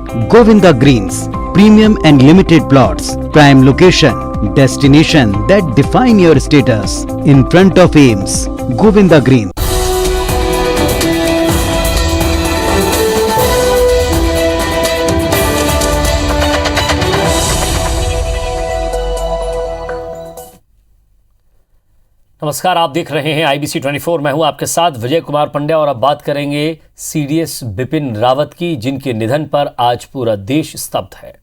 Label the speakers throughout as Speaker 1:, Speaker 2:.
Speaker 1: Govinda Greens, premium and limited plots, prime location, destination that define your status. In front of Ames, Govinda Greens.
Speaker 2: नमस्कार, आप देख रहे हैं IBC 24। मैं हूं आपके साथ विजय कुमार पंड्या और अब बात करेंगे CDS बिपिन रावत की, जिनके निधन पर आज पूरा देश स्तब्ध है।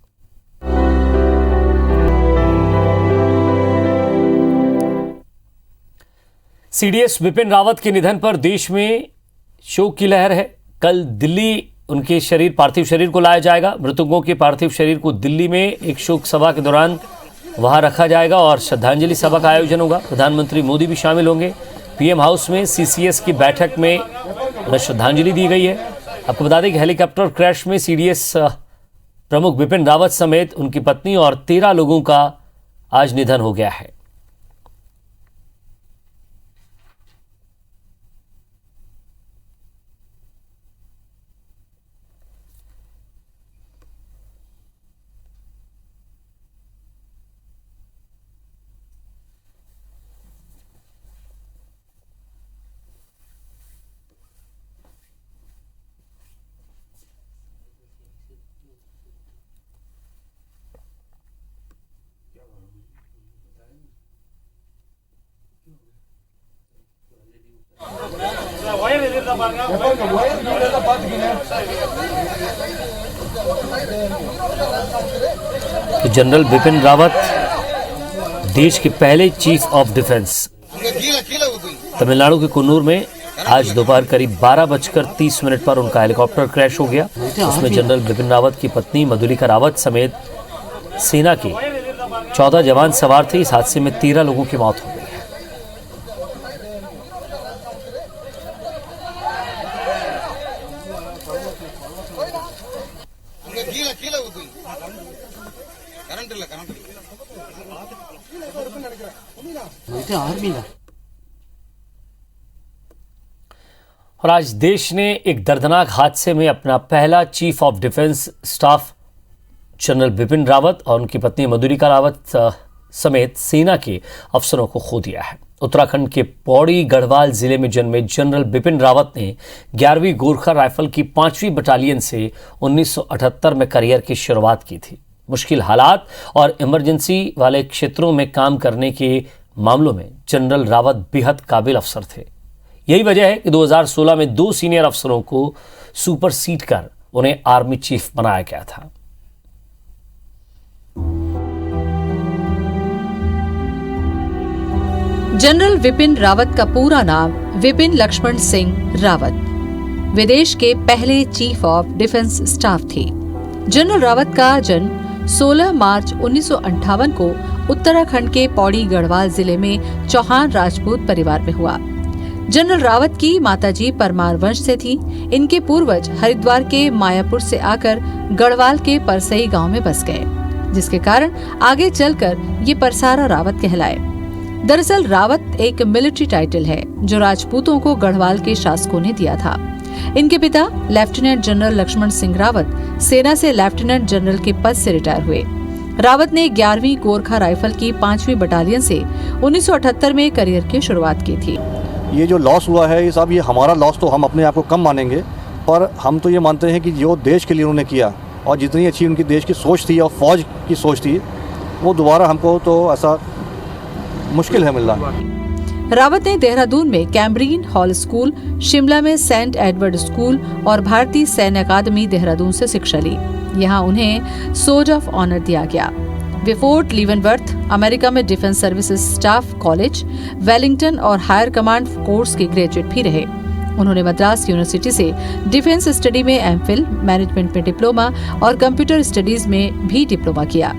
Speaker 2: CDS बिपिन रावत के निधन पर देश में शोक की लहर है। कल दिल्ली उनके पार्थिव शरीर को लाया जाएगा। मृतकों के पार्थिव शरीर को दिल्ली में एक शोक सभा के दौरान वहां रखा जाएगा और श्रद्धांजलि सभा का आयोजन होगा। प्रधानमंत्री मोदी भी शामिल होंगे। PM हाउस में CCS की बैठक में उन्हें श्रद्धांजलि दी गई है। आपको बता दें कि हेलीकॉप्टर क्रैश में CDS प्रमुख बिपिन रावत समेत उनकी पत्नी और 13 लोगों का आज निधन हो गया है। जनरल बिपिन रावत देश के पहले चीफ ऑफ डिफेंस। तमिलनाडु के कुन्नूर में आज दोपहर करीब 12:30 पर उनका हेलीकॉप्टर क्रैश हो गया। उसमें जनरल बिपिन रावत की पत्नी मधुलिका रावत समेत सेना के 14 जवान सवार थे। इस हादसे में 13 लोगों की मौत हो गई। और आज देश ने एक दर्दनाक हादसे में अपना पहला chief of defence staff general Bipin Rawat और उनकी पत्नी मधुलिका रावत समेत सेना के अफसरों को खो दिया है। उत्तराखंड के पौड़ी गढ़वाल जिले में जन्मे जनरल बिपिन रावत ने 11वीं गोरखा राइफल की 5वीं बटालियन से 1978 में करियर की शुरुआत की थी। मुश्किल हालात और इमरजेंसी वाले क्षेत्रों में काम करने के मामलों में जनरल रावत बेहद काबिल अफसर थे। यही वजह है कि 2016 में 2 सीनियर अफसरों को सुपरसीड कर उन्हें आर्मी चीफ बनाया गया था।
Speaker 3: जनरल विपिन रावत का पूरा नाम विपिन लक्ष्मण सिंह रावत विदेश के पहले चीफ ऑफ डिफेंस स्टाफ थे। जनरल रावत का जन्म 16 मार्च 1958 को उत्तराखंड के पौड़ी गढ़वाल जिले में चौहान राजपूत परिवार में हुआ। जनरल रावत की माताजी परमार वंश से थी। इनके पूर्वज हरिद्वार के मायापुर से आकर गढ़वाल के परसई गांव में बस गए, जिसके कारण आगे चलकर ये परसारा रावत कहलाए। दरअसल रावत एक मिलिट्री टाइटल है जो राजपूतों को गढ़वाल के शासकों ने दिया था। इनके पिता लेफ्टिनेंट जनरल लक्ष्मण सिंह रावत सेना से लेफ्टिनेंट जनरल के पद से रिटायर हुए। रावत ने 11वीं गोरखा राइफल की 5वीं बटालियन से 1978 में करियर की शुरुआत की थी।
Speaker 4: ये जो लॉस हुआ है ये हमारा लॉस तो हम अपने आप को कम मानेंगे, पर हम तो ये मानते हैं कि जो देश के लिए उन्होंने किया और जितनी अच्छी उनकी देश की सोच थी और फौज की सोच थी, वो दोबारा हमको तो ऐसा मुश्किल है मिलना।
Speaker 3: रावत ने देहरादून में कैम्ब्रियन हॉल स्कूल, शिमला में सेंट एडवर्ड स्कूल और भारतीय सैन्य अकादमी देहरादून से शिक्षा ली। यहाँ उन्हें सोल्जर ऑफ ऑनर दिया गया। वे फोर्ट लीवनवर्थ, अमेरिका में defence services staff college, Wellington और हायर कमांड कोर्स के ग्रेजुएट भी रहे। उन्होंने मद्रास यूनिवर्सिटी से डिफेंस स्टडी में एमफिल, मैनेजमेंट में डिप्लोमा और कंप्यूटर स्टडीज में भी डिप्लोमा किया।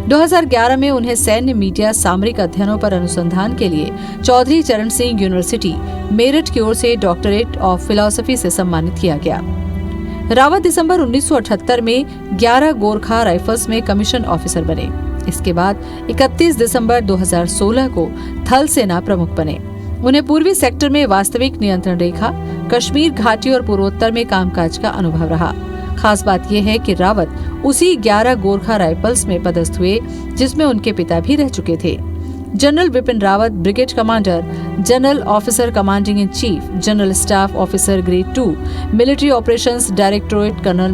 Speaker 3: 2011 में उन्हें सैन्य मीडिया सामरिक अध्ययनों पर अनुसंधान के लिए चौधरी चरण सिंह यूनिवर्सिटी मेरठ की ओर से डॉक्टरेट ऑफ फिलॉसफी से सम्मानित किया गया। रावत दिसंबर 1978 में 11 गोरखा राइफल्स में कमीशन ऑफिसर बने। इसके बाद 31 दिसंबर 2016 को थल सेना प्रमुख बने। उन्हें पूर्वी सेक्टर में वास्तविक नियंत्रण रेखा, कश्मीर घाटी और पूर्वोत्तर में कामकाज का अनुभव रहा। खास बात यह है कि रावत उसी 11 गोरखा राइफल्स में पदस्थ हुए जिसमें उनके पिता भी रह चुके थे। General Bipin Rawat brigade commander, general officer commanding in chief, general staff officer grade 2, military operations directorate colonel,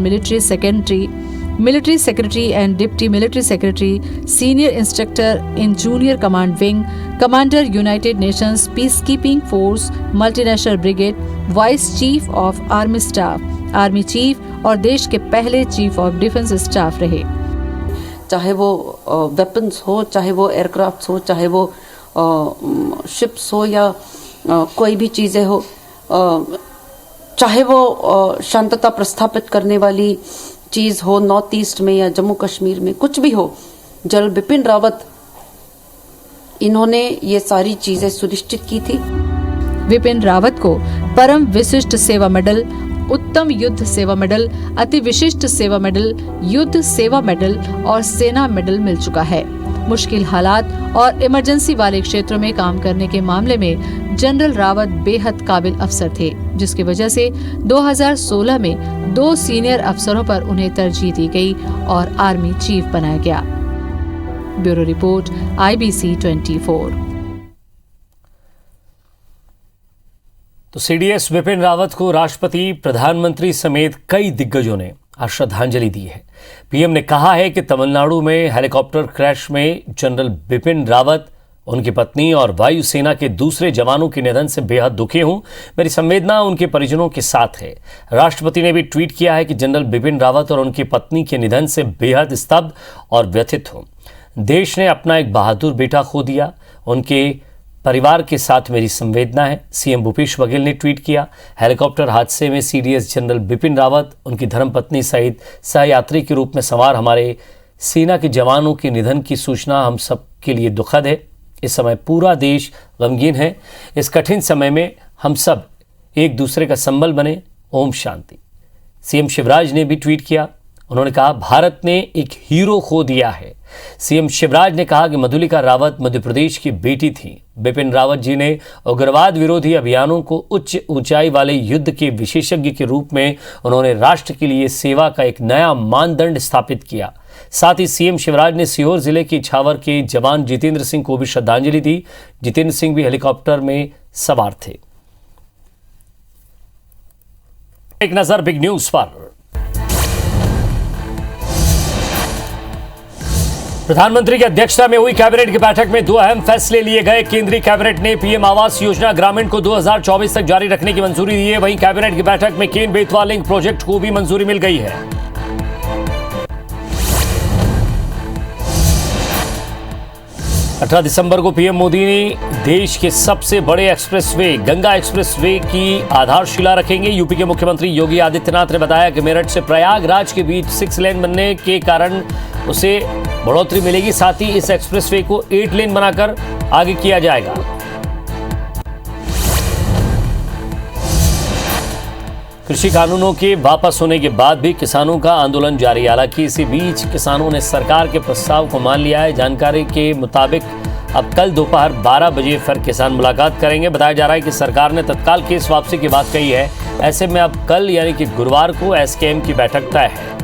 Speaker 3: military secretary and deputy military secretary, senior instructor in junior command wing, commander United Nations peace keeping force multinational brigade, vice chief of army staff, army chief और देश के पहले chief of defence staff रहे।
Speaker 5: चाहे वो weapons हो, चाहे वो एयरक्राफ्ट्स हो, चाहे वो शिप्स हो या कोई भी चीज़ें हो, चाहे वो शांतता प्रस्थापित करने वाली चीज़ हो नॉर्थ ईस्ट में या जम्मू कश्मीर में, कुछ भी हो, जनरल बिपिन रावत इन्होंने ये सारी चीज़ें सुनिश्चित की थी।
Speaker 3: विपिन रावत को परम विशिष्ट सेवा मेडल, उत्तम युद्ध सेवा मेडल, अति विशिष्ट सेवा मेडल, युद्ध सेवा मेडल और सेना मेडल मिल चुका है। मुश्किल हालात और इमरजेंसी वाले क्षेत्रों में काम करने के मामले में जनरल रावत बेहद काबिल अफसर थे, जिसकी वजह से 2016 में 2 सीनियर अफसरों पर उन्हें तरजीह दी गई और आर्मी चीफ बनाया गया। Bureau report, IBC 24।
Speaker 2: तो सीडीएस बिपिन रावत को राष्ट्रपति, प्रधानमंत्री समेत कई दिग्गजों ने आज श्रद्धांजलि दी है। पीएम ने कहा है कि तमिलनाडु में हेलीकॉप्टर क्रैश में जनरल बिपिन रावत, उनकी पत्नी और वायुसेना के दूसरे जवानों के निधन से बेहद दुखी हूं। मेरी संवेदना उनके परिजनों के साथ है। राष्ट्रपति ने भी ट्वीट किया है कि जनरल बिपिन रावत और उनकी पत्नी के निधन से बेहद स्तब्ध और व्यथित हूं। देश ने अपना एक बहादुर बेटा खो दिया। उनके परिवार के साथ मेरी संवेदना है। सीएम भूपेश बघेल ने ट्वीट किया, हेलीकॉप्टर हादसे में सीडीएस जनरल बिपिन रावत, उनकी धर्मपत्नी सहित सहयात्री के रूप में सवार हमारे सेना के जवानों के निधन की सूचना हम सब के लिए दुखद है। इस समय पूरा देश गमगीन है। इस कठिन समय में हम सब एक दूसरे का संबल बने। ओम शांति। सीएम शिवराज ने भी ट्वीट किया। उन्होंने कहा, भारत ने एक हीरो खो दिया है। सीएम शिवराज ने कहा कि मधुलिका रावत मध्य प्रदेश की बेटी थी। बिपिन रावत जी ने उग्रवाद विरोधी अभियानों को उच्च ऊंचाई वाले युद्ध के विशेषज्ञ के रूप में उन्होंने राष्ट्र के लिए सेवा का एक नया मानदंड स्थापित किया। साथ ही सीएम शिवराज ने सीहोर जिले के इछावर के जवान जितेंद्र सिंह को भी श्रद्धांजलि दी। जितेंद्र सिंह भी हेलीकॉप्टर में सवार थे। एक नजर बिग न्यूज पर। प्रधानमंत्री की अध्यक्षता में हुई कैबिनेट की बैठक में 2 अहम फैसले लिए गए। केंद्रीय कैबिनेट ने पीएम आवास योजना ग्रामीण को 2024 तक जारी रखने की मंजूरी दी है। वहीं कैबिनेट की बैठक में केन बेतवा लिंक प्रोजेक्ट को भी मंजूरी मिल गई है। 18 दिसंबर को पीएम मोदी ने देश के सबसे बड़े एक्सप्रेसवे गंगा एक्सप्रेसवे की आधारशिला रखेंगे। यूपी के मुख्यमंत्री योगी आदित्यनाथ ने बताया कि मेरठ से प्रयागराज के बीच 6 लेन बनने के कारण उसे बढ़ोतरी मिलेगी। साथ ही इस एक्सप्रेसवे को 8 लेन बनाकर आगे किया जाएगा। कृषि कानूनों के वापस होने के बाद भी किसानों का आंदोलन जारी। हालांकि इसी बीच किसानों ने सरकार के प्रस्ताव को मान लिया है। जानकारी के मुताबिक अब कल दोपहर 12 बजे फिर किसान मुलाकात करेंगे। बताया जा रहा है कि सरकार ने तत्काल केस वापसी की बात कही है। ऐसे में अब कल यानी कि गुरुवार को एसकेएम की बैठक तय है।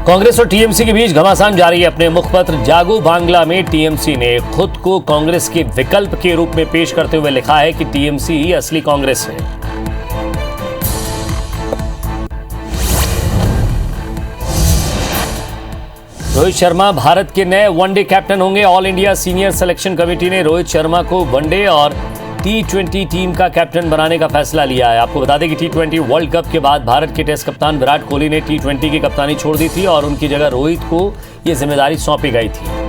Speaker 2: कांग्रेस और टीएमसी के बीच घमासान जारी है। अपने मुखपत्र जागो बांग्ला में टीएमसी ने खुद को कांग्रेस के विकल्प के रूप में पेश करते हुए लिखा है कि टीएमसी ही असली कांग्रेस है। रोहित शर्मा भारत के नए वनडे कैप्टन होंगे। All India senior selection committee ने रोहित शर्मा को वनडे और T20 टीम का कैप्टन बनाने का फैसला लिया है। आपको बता दें कि T20 वर्ल्ड कप के बाद भारत के टेस्ट कप्तान विराट कोहली ने T20 की कप्तानी छोड़ दी थी और उनकी जगह रोहित को यह जिम्मेदारी सौंपी गई थी।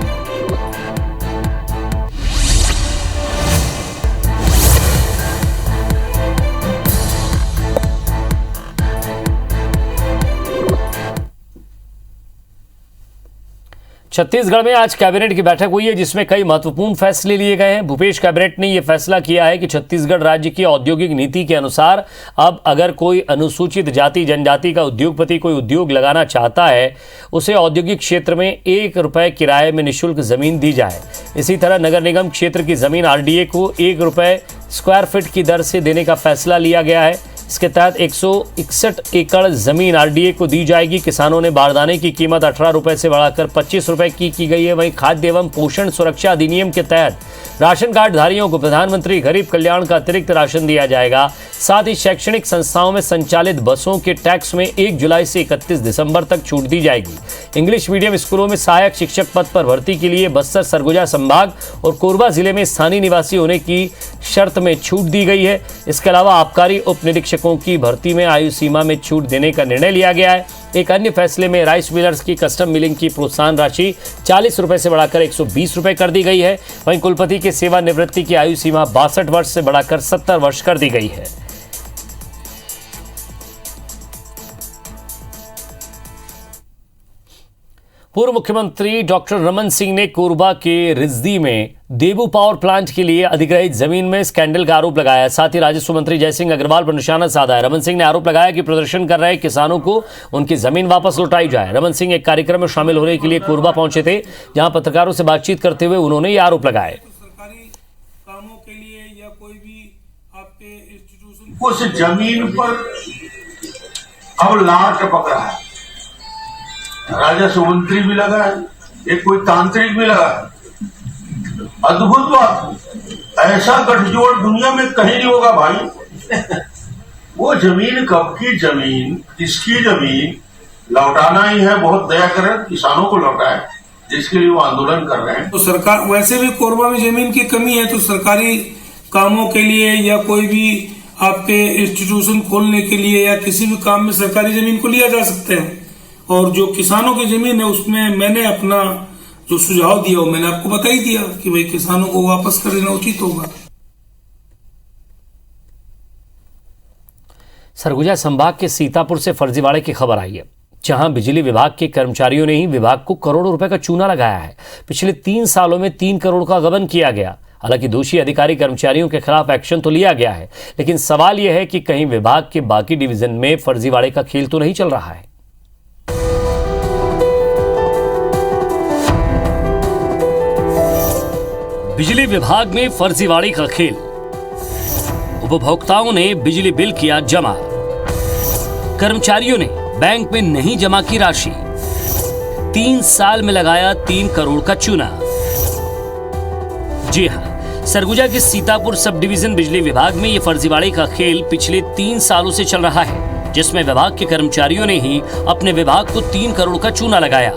Speaker 2: छत्तीसगढ़ में आज कैबिनेट की बैठक हुई है जिसमें कई महत्वपूर्ण फैसले लिए गए हैं। भूपेश कैबिनेट ने यह फैसला किया है कि छत्तीसगढ़ राज्य की औद्योगिक नीति के अनुसार अब अगर कोई अनुसूचित जाति जनजाति का उद्योगपति कोई उद्योग लगाना चाहता है उसे औद्योगिक क्षेत्र में 1 रुपये किराए में निःशुल्क जमीन दी जाए। इसी तरह नगर निगम क्षेत्र की जमीन आरडीए को 1 रुपये स्क्वायर फीट की दर से देने का फैसला लिया गया है। इसके तहत 161 एकड़ जमीन आरडीए को दी जाएगी। किसानों ने बारदाने की कीमत 18 रुपए से बढ़ाकर 25 रुपए की गई है। वहीं खाद्य एवं पोषण सुरक्षा अधिनियम के तहत राशन कार्ड धारियों को प्रधानमंत्री गरीब कल्याण का अतिरिक्त राशन दिया जाएगा। साथ ही शैक्षणिक संस्थाओं में संचालित बसों के टैक्स में 1 जुलाई से 31 दिसंबर तक छूट दी जाएगी। इंग्लिश मीडियम स्कूलों में सहायक शिक्षक पद पर भर्ती के लिए बस्तर सरगुजा संभाग और कोरबा जिले में स्थानीय निवासी होने की शर्त में छूट दी गई है। इसके अलावा आबकारी उप निरीक्षकों की भर्ती में आयु सीमा में छूट देने का निर्णय लिया गया है। एक अन्य फैसले में राइस मिलर्स की कस्टम मिलिंग की प्रोत्साहन राशि 40 रुपए से बढ़ाकर 120 रुपए कर दी गई है। वहीं कुलपति की सेवानिवृत्ति की आयु सीमा 62 वर्ष से बढ़ाकर 70 वर्ष कर दी गई है। पूर्व मुख्यमंत्री डॉक्टर रमन सिंह ने कोरबा के रिजदी में देबू पावर प्लांट के लिए अधिग्रहित जमीन में स्कैंडल का आरोप लगाया। साथ ही राजस्व मंत्री जयसिंह अग्रवाल पर निशाना साधा है। रमन सिंह ने आरोप लगाया कि प्रदर्शन कर रहे किसानों को उनकी जमीन वापस लौटाई जाए। रमन सिंह एक कार्यक्रम में शामिल होने के लिए कोरबा पहुंचे थे, जहां पत्रकारों से बातचीत करते हुए उन्होंने ये आरोप लगाए।
Speaker 6: सरकारी कामों के लिए या कोई भी आपके इंस्टीट्यूशन
Speaker 7: उस जमीन पर अब लार टपक रहा है। राजस्व मंत्री भी लगा है, एक कोई तांत्रिक भी लगा है। अद्भुत बात, ऐसा गठजोड़ दुनिया में कहीं नहीं होगा भाई। वो जमीन कब की जमीन, किसकी जमीन लौटाना ही है। बहुत दया करें, किसानों को लौटाए जिसके लिए वो आंदोलन कर रहे हैं।
Speaker 6: तो सरकार वैसे भी कोरबा में जमीन की कमी है, तो सरकारी कामों के लिए या कोई भी आपके इंस्टीट्यूशन खोलने के लिए या किसी भी काम में सरकारी जमीन को लिया जा सकते हैं। और जो किसानों की जमीन है उसमें मैंने अपना जो सुझाव दिया वो मैंने आपको बता ही दिया कि भाई किसानों को वापस कर देना उचित होगा।
Speaker 2: सरगुजा संभाग के सीतापुर से फर्जीवाड़े की खबर आई है, जहां बिजली विभाग के कर्मचारियों ने ही विभाग को करोड़ों रुपए का चूना लगाया है। पिछले 3 सालों में 3 करोड़ का गबन किया गया। हालांकि दोषी अधिकारी कर्मचारियों के खिलाफ एक्शन तो लिया गया है, लेकिन सवाल यह है कि कहीं विभाग के बाकी डिवीजन में फर्जीवाड़े का खेल तो नहीं चल रहा है। बिजली विभाग में फर्जीवाड़े का खेल। उपभोक्ताओं ने बिजली बिल किया जमा, कर्मचारियों ने बैंक में नहीं जमा की राशि, 3 साल में लगाया 3 करोड़ का चूना। जी हां, सरगुजा के सीतापुर सब डिवीजन बिजली विभाग में यह फर्जीवाड़े का खेल पिछले 3 सालों से चल रहा है, जिसमें विभाग के कर्मचारियों ने ही अपने विभाग को 3 करोड़ का चूना लगाया।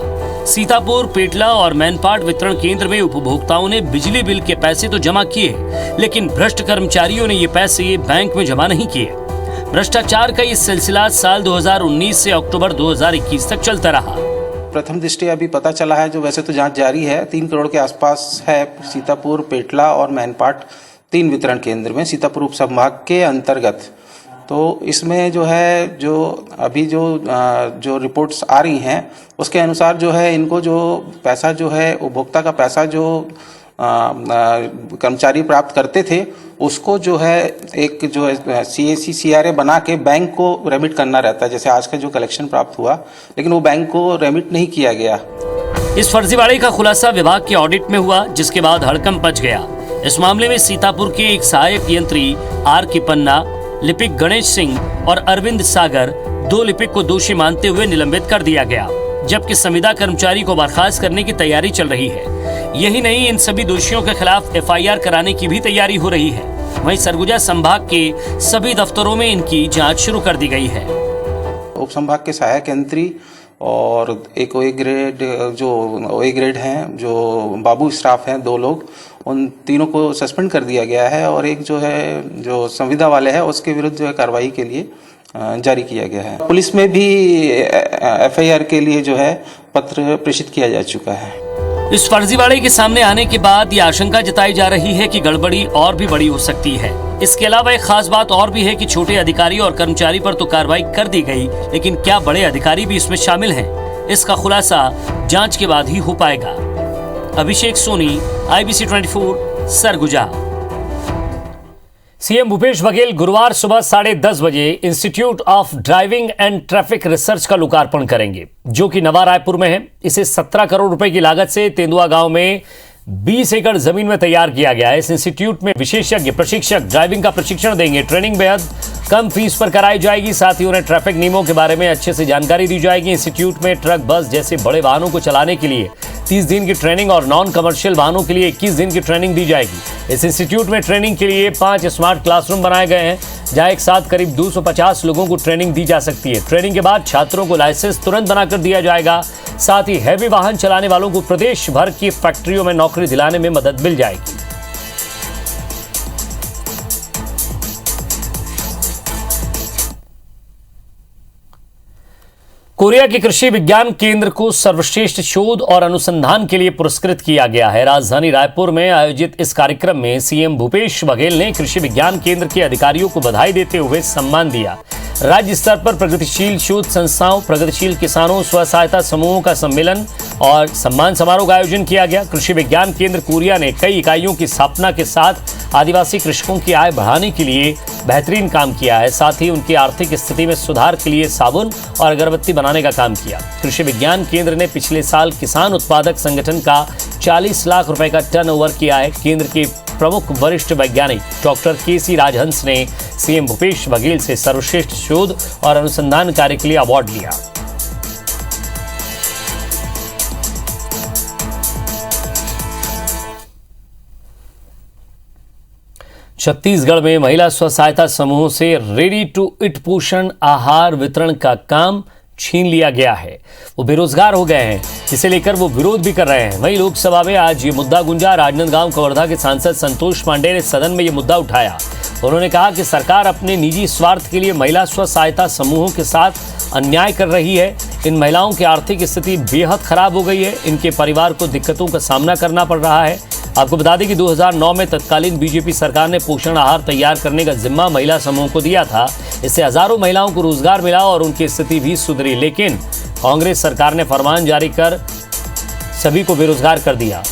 Speaker 2: सीतापुर, पेटला और मैनपाट वितरण केंद्र में उपभोक्ताओं ने बिजली बिल के पैसे तो जमा किए, लेकिन भ्रष्ट कर्मचारियों ने ये पैसे बैंक में जमा नहीं किए। भ्रष्टाचार का ये सिलसिला साल 2019 से अक्टूबर 2021 तक चलता रहा।
Speaker 8: प्रथम दृष्टि अभी पता चला है, जो वैसे तो जांच जारी है, 3 करोड़ के आसपास है। सीतापुर, पेटला और मैनपाट 3 वितरण केंद्र में सीतापुर उप संभाग के अंतर्गत। तो इसमें जो है जो अभी जो रिपोर्ट्स आ रही हैं उसके अनुसार जो है इनको जो पैसा जो है उपभोक्ता का पैसा जो कर्मचारी प्राप्त करते थे उसको जो है एक जो है CAC CRA बना के बैंक को रेमिट करना रहता है। जैसे आज का जो कलेक्शन प्राप्त हुआ, लेकिन वो बैंक को रेमिट नहीं किया गया।
Speaker 2: इस फर्जीवाड़े का खुलासा विभाग के ऑडिट में हुआ, जिसके बाद हड़कंप मच गया। इस मामले में सीतापुर के एक सहायक यंत्री R.K. पन्ना, लिपिक गणेश सिंह और अरविंद सागर 2 लिपिक को दोषी मानते हुए निलंबित कर दिया गया, जबकि संविदा कर्मचारी को बर्खास्त करने की तैयारी चल रही है। यही नहीं, इन सभी दोषियों के खिलाफ FIR कराने की भी तैयारी हो रही है। वहीं सरगुजा संभाग के सभी दफ्तरों में इनकी जांच शुरू कर दी गई है।
Speaker 8: उप संभाग के सहायक यंत्री और एक OA ग्रेड हैं, जो बाबू स्टाफ हैं, 2 लोग, उन तीनों को सस्पेंड कर दिया गया है। और एक जो है जो संविदा वाले हैं उसके विरुद्ध जो है कार्रवाई के लिए जारी किया गया है। पुलिस में भी FIR के लिए जो है पत्र प्रेषित किया जा चुका है।
Speaker 2: इस फर्जीवाड़े के सामने आने के बाद ये आशंका जताई जा रही है कि गड़बड़ी और भी बड़ी हो सकती है। इसके अलावा एक खास बात और भी है कि छोटे अधिकारी और कर्मचारी पर तो कार्रवाई कर दी गई, लेकिन क्या बड़े अधिकारी भी इसमें शामिल हैं? इसका खुलासा जांच के बाद ही हो पाएगा। अभिषेक सोनी, IBC 24, सरगुजा। सीएम भूपेश बघेल गुरुवार सुबह 10:30 बजे institute of driving and traffic research का लोकार्पण करेंगे, जो कि नवा रायपुर में है। इसे 17 करोड़ रुपए की लागत से तेंदुआ गांव में 20 एकड़ जमीन में तैयार किया गया है। इस इंस्टीट्यूट में विशेषज्ञ प्रशिक्षक ड्राइविंग का प्रशिक्षण देंगे। ट्रेनिंग बेहद कम फीस पर कराई जाएगी। साथ ही उन्हें ट्रैफिक नियमों के बारे में अच्छे से जानकारी दी जाएगी। इंस्टीट्यूट में ट्रक, बस जैसे बड़े वाहनों को चलाने के लिए 30 दिन की ट्रेनिंग और नॉन कमर्शियल वाहनों के लिए 21 दिन की ट्रेनिंग दी जाएगी। इस इंस्टीट्यूट में ट्रेनिंग के लिए 5 स्मार्ट क्लासरूम बनाए गए हैं, जहां एक साथ करीब 250 लोगों को ट्रेनिंग दी जा सकती है। ट्रेनिंग के बाद छात्रों को लाइसेंस तुरंत बनाकर दिया जाएगा। साथ ही हैवी वाहन चलाने वालों को प्रदेश भर की फैक्ट्रियों में नौकरी दिलाने में मदद मिल जाएगी। कोरिया के कृषि विज्ञान केंद्र को सर्वश्रेष्ठ शोध और अनुसंधान के लिए पुरस्कृत किया गया है। राजधानी रायपुर में आयोजित इस कार्यक्रम में सीएम भूपेश बघेल ने कृषि विज्ञान केंद्र के अधिकारियों को बधाई देते हुए सम्मान दिया। राज्य स्तर पर प्रगतिशील शोध संस्थाओं, प्रगतिशील किसानों, स्व सहायता समूहों का सम्मेलन और सम्मान समारोह का आयोजन किया गया। कृषि विज्ञान केंद्र कोरिया ने कई इकाइयों की स्थापना के साथ आदिवासी कृषकों की आय बढ़ाने के लिए बेहतरीन काम किया है। साथ ही उनकी आर्थिक स्थिति में सुधार के लिए साबुन और अगरबत्ती बनाने का काम किया। कृषि विज्ञान केंद्र ने पिछले साल किसान उत्पादक संगठन का 40 लाख रुपए का टर्नओवर किया है। केंद्र के प्रमुख वरिष्ठ वैज्ञानिक डॉक्टर KC राजहंस ने सीएम भूपेश बघेल से सर्वश्रेष्ठ शोध और अनुसंधान कार्य के लिए अवार्ड लिया। छत्तीसगढ़ में महिला स्व सहायता समूहों से रेडी टू ईट पोषण आहार वितरण का काम छीन लिया गया है। वो बेरोजगार हो गए हैं, जिसे लेकर वो विरोध भी कर रहे हैं। वहीं लोकसभा में आज ये मुद्दा गूंजा। राजनांदगांव कवर्धा के सांसद संतोष पांडे ने सदन में ये मुद्दा उठाया। उन्होंने कहा कि सरकार अपने निजी स्वार्थ के लिए महिला स्व सहायता समूहों के साथ अन्याय कर रही है। इन महिलाओं की आर्थिक स्थिति बेहद खराब हो गई है। इनके परिवार को दिक्कतों का सामना करना पड़ रहा है। आपको बता दें कि 2009 में तत्कालीन बीजेपी सरकार ने पोषण आहार तैयार करने का जिम्मा महिला समूह को दिया था। इससे हजारों महिलाओं को रोजगार मिला और उनकी स्थिति भी सुधरी। लेकिन कांग्रेस सरकार ने फरमान जारी कर सभी को बेरोजगार कर दिया।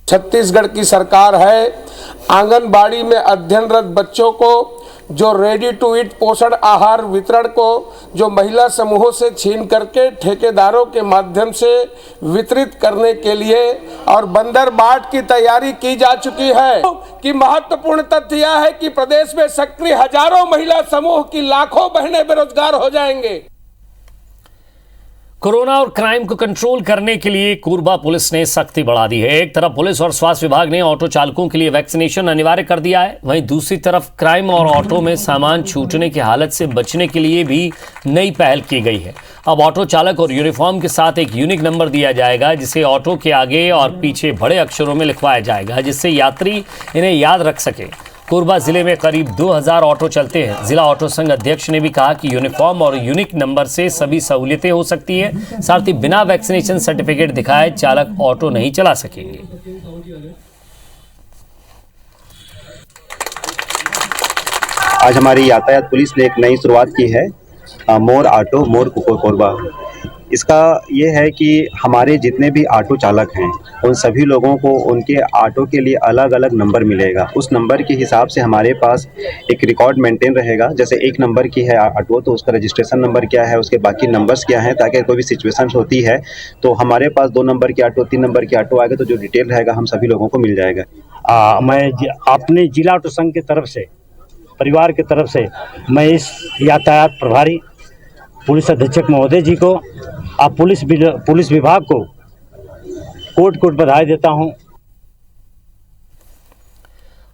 Speaker 9: छत्तीसगढ़ की सरकार है, आंगनबाड़ी में अध्ययनरत बच्चों को जो रेडी टू ईट पोषण आहार वितरण को जो महिला समूहों से छीन करके ठेकेदारों के माध्यम से वितरित करने के लिए और बंदर बाट की तैयारी की जा चुकी है। कि महत्वपूर्ण तथ्य यह है कि प्रदेश में सक्रिय हजारों महिला समूह की लाखों बहनें बेरोजगार हो जाएंगे।
Speaker 2: कोरोना और क्राइम को कंट्रोल करने के लिए कोरबा पुलिस ने सख्ती बढ़ा दी है। एक तरफ पुलिस और स्वास्थ्य विभाग ने ऑटो चालकों के लिए वैक्सीनेशन अनिवार्य कर दिया है, वहीं दूसरी तरफ क्राइम और ऑटो में सामान छूटने की हालत से बचने के लिए भी नई पहल की गई है। अब ऑटो चालक और यूनिफॉर्म के साथ एक यूनिक नंबर दिया जाएगा, जिसे ऑटो के आगे और पीछे बड़े अक्षरों में लिखवाया जाएगा, जिससे यात्री इन्हें याद रख सके। कोरबा जिले में करीब 2000 ऑटो चलते हैं। जिला ऑटो संघ अध्यक्ष ने भी कहा कि यूनिफॉर्म और यूनिक नंबर से सभी सहूलियतें हो सकती हैं। साथ ही बिना वैक्सीनेशन सर्टिफिकेट दिखाए चालक ऑटो नहीं चला सकेंगे।
Speaker 10: आज हमारी यातायात पुलिस ने एक नई शुरुआत की है, मोर ऑटो मोर कोरबा। इसका ये है कि हमारे जितने भी ऑटो चालक हैं उन सभी लोगों को उनके ऑटो के लिए अलग अलग नंबर मिलेगा। उस नंबर के हिसाब से हमारे पास एक रिकॉर्ड मेंटेन रहेगा। जैसे 1 नंबर की है ऑटो तो उसका रजिस्ट्रेशन नंबर क्या है, उसके बाकी नंबर्स क्या हैं, ताकि कोई भी सिचुएशन होती है तो हमारे पास 2 नंबर की ऑटो 3 नंबर की ऑटो आएगा तो जो डिटेल रहेगा हम सभी लोगों को मिल जाएगा।
Speaker 11: मैं अपने जिला ऑटो संघ की तरफ से, परिवार की तरफ से मैं इस यातायात प्रभारी पुलिस अधीक्षक महोदय जी को और पुलिस विभाग को कोट बधाई देता हूं।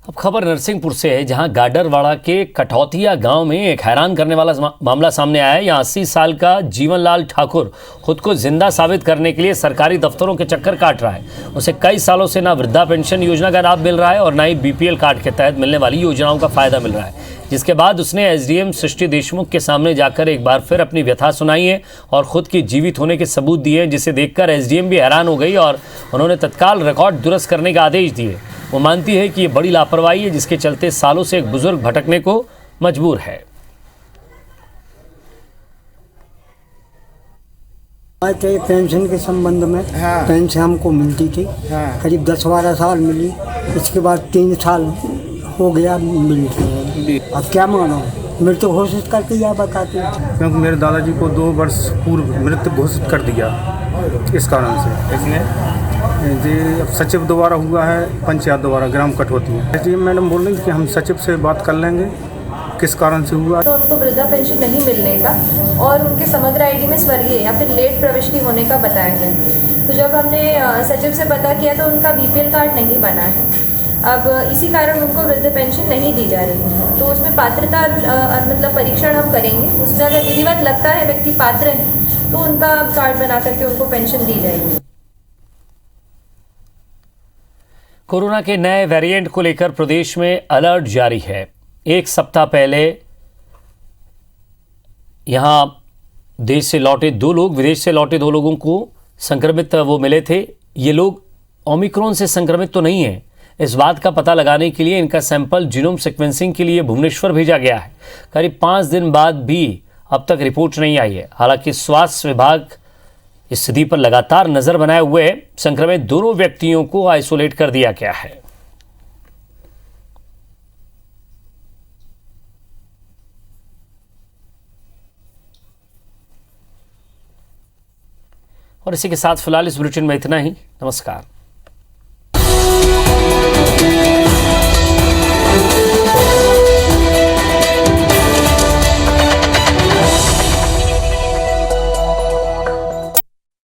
Speaker 2: अब खबर नरसिंहपुर से है, जहां गाडरवाड़ा के कठौतिया गांव में एक हैरान करने वाला मामला सामने आया है। यहां 80 साल का जीवनलाल ठाकुर खुद को जिंदा साबित करने के लिए सरकारी दफ्तरों के चक्कर काट रहा है। उसे कई सालों से ना वृद्धा पेंशन योजना का लाभ मिल रहा है और ना ही BPL कार्ड के तहत मिलने वाली योजनाओं का फायदा मिल रहा है, जिसके बाद उसने SDM सृष्टि देशमुख के सामने जाकर एक बार फिर अपनी व्यथा सुनाई है और खुद की जीवित होने के सबूत दिए हैं, जिसे देखकर SDM भी हैरान हो गई और उन्होंने तत्काल रिकॉर्ड दुरुस्त करने का आदेश दिए। वो मानती है कि ये बड़ी लापरवाही है, जिसके चलते सालों से एक बुजुर्ग भटकने को मजबूर है।
Speaker 12: बात है पेंशन के संबंध में। पेंशन हमको मिलती थी, करीब 10-12 साल मिली। इसके बाद 3 साल हो गया मिलती। अब क्या मानो, मृत्यु घोषित करके या बताती,
Speaker 13: क्योंकि मेरे दादाजी को 2 वर्ष पूर्व मृत्यु घोषित कर दिया। इस कारण से जी अब सचिव दोबारा हुआ है, पंचायत दोबारा ग्राम कट होती है। जी मैडम बोल रही थी कि हम सचिव से बात कर लेंगे किस कारण से हुआ।
Speaker 14: तो उनको वृद्धा पेंशन नहीं मिलने का और उनके समग्र आईडी में स्वर्गीय या फिर लेट प्रविष्टि होने का बताया गया। तो जब हमने सचिव से पता किया तो उनका बीपीएल कार्ड नहीं बना है। अब इसी कारण उनको वृद्ध पेंशन नहीं दी जा रही। तो उसमें पात्रता मतलब परीक्षण हम करेंगे, उसमें अगर विधिवत लगता है व्यक्ति पात्र है तो उनका कार्ड बना करके उनको पेंशन दी जाएगी।
Speaker 2: कोरोना के नए वेरिएंट को लेकर प्रदेश में अलर्ट जारी है। एक सप्ताह पहले यहां देश से लौटे 2 लोग, विदेश से लौटे 2 लोगों को संक्रमित वो मिले थे। ये लोग ओमिक्रॉन से संक्रमित तो नहीं है। इस बात का पता लगाने के लिए इनका सैंपल जीनोम सीक्वेंसिंग के लिए भुवनेश्वर भेजा गया है। करीब 5 दिन बाद भी अब तक रिपोर्ट नहीं आई है। हालांकि स्वास्थ्य विभाग इस स्थिति पर लगातार नजर बनाए हुए है। संक्रमित दोनों व्यक्तियों को आइसोलेट कर दिया गया है। और इसी के साथ फिलहाल इस बुलेटिन में इतना ही। नमस्कार।